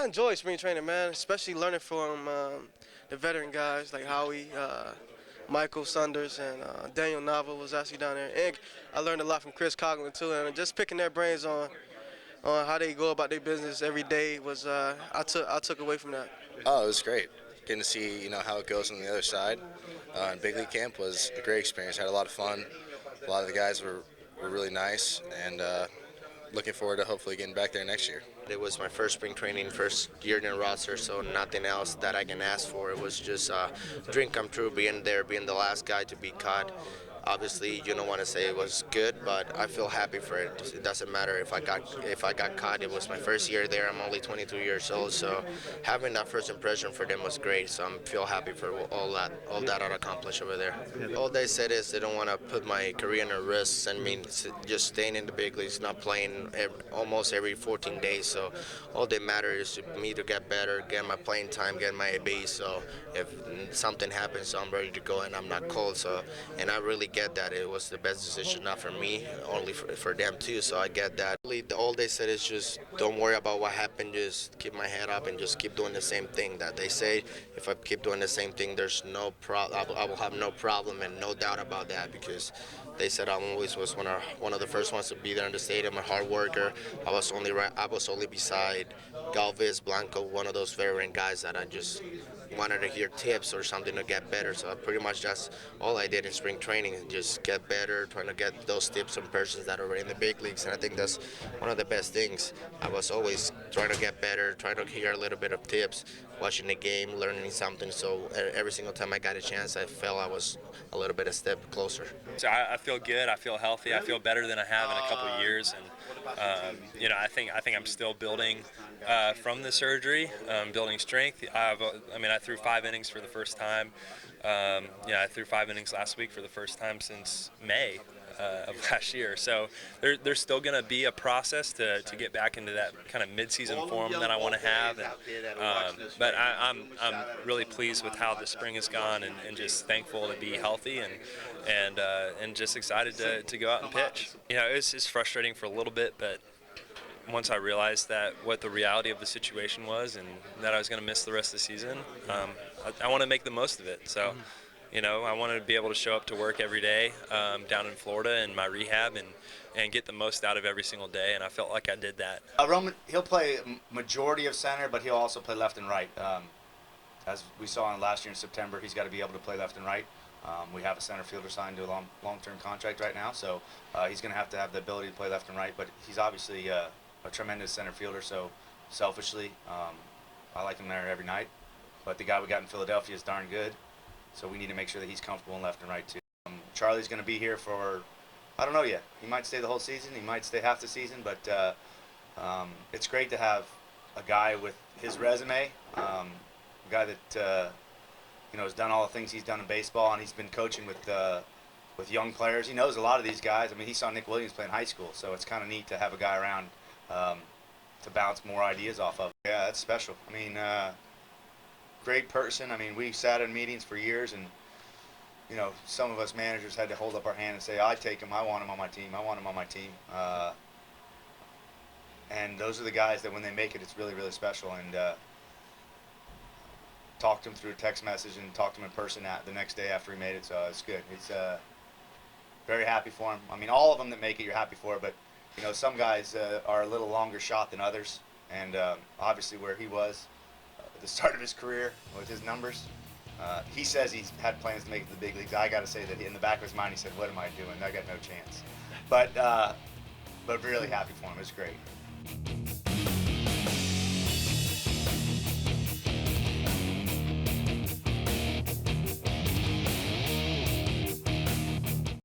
enjoy spring training, man, especially learning from the veteran guys like Howie, Michael Saunders, and Daniel Nava was actually down there. And I learned a lot from Chris Coughlin, too, and just picking their brains on how they go about their business every day was I took away from that. Oh, it was great. Getting to see, how it goes on the other side. And big league camp was a great experience. Had a lot of fun. A lot of the guys were really nice, and looking forward to hopefully getting back there next year. It was my first spring training, first year in the roster, so nothing else that I can ask for. It was just a dream come true being there, being the last guy to be caught. Obviously, you don't want to say it was good, but I feel happy for it. It doesn't matter if I got caught. It was my first year there. I'm only 22 years old, so having that first impression for them was great. So I feel happy for all that I accomplished over there. All they said is they don't want to put my career in risk. I mean, just staying in the big leagues, not playing almost every 14 days. So all that matters is for me to get better, get my playing time, get my AB. So if something happens, I'm ready to go and I'm not cold. So, and I really get that. It was the best decision, not for me, only for them too. So I get that. All they said is just don't worry about what happened. Just keep my head up and just keep doing the same thing. That they say, if I keep doing the same thing, there's no problem. I will have no problem and no doubt about that because they said I always was one of the first ones to be there in the stadium. A hard worker. I was only beside Galvez Blanco, one of those veteran guys that I just wanted to hear tips or something to get better. So pretty much that's all I did in spring training, and just get better, trying to get those tips from persons that are in the big leagues. And I think that's one of the best things. I was always trying to get better, trying to hear a little bit of tips, watching the game, learning something. So every single time I got a chance, I felt I was a little bit a step closer. So I feel good. I feel healthy. I feel better than I have in a couple of years, and I think I'm still building from the surgery, building strength. I threw 5 innings for the first time. I threw 5 innings last week for the first time since May of last year. So there's still going to be a process to get back into that kind of mid-season form that I want to have. But I'm really pleased with how the spring has gone, and just thankful to be healthy and just excited to go out and pitch. It's frustrating for a little bit, but once I realized that what the reality of the situation was and that I was going to miss the rest of the season, I want to make the most of it. So, I wanted to be able to show up to work every day down in Florida in my rehab and get the most out of every single day, and I felt like I did that. Roman, he'll play majority of center, but he'll also play left and right. As we saw in last year in September, he's got to be able to play left and right. We have a center fielder signed to a long-term contract right now, so he's going to have the ability to play left and right, but he's obviously a tremendous center fielder, so selfishly, I like him there every night. But the guy we got in Philadelphia is darn good, so we need to make sure that he's comfortable in left and right too. Charlie's going to be here for, I don't know yet. He might stay the whole season, he might stay half the season, but it's great to have a guy with his resume, a guy that has done all the things he's done in baseball, and he's been coaching with young players. He knows a lot of these guys. I mean, he saw Nick Williams play in high school, so it's kind of neat to have a guy around to bounce more ideas off of. Yeah, that's special. I mean, great person. I mean, we sat in meetings for years, and some of us managers had to hold up our hand and say, "I take him. I want him on my team. I want him on my team." And those are the guys that when they make it, it's really, really special. And talked to him through a text message and talked to him in person the next day after he made it. So it's good. It's very happy for him. I mean, all of them that make it, you're happy for. But some guys are a little longer shot than others. And obviously, where he was at the start of his career with his numbers, he says he's had plans to make it to the big leagues. I got to say that in the back of his mind, he said, "What am I doing? I got no chance." But really happy for him. It's great.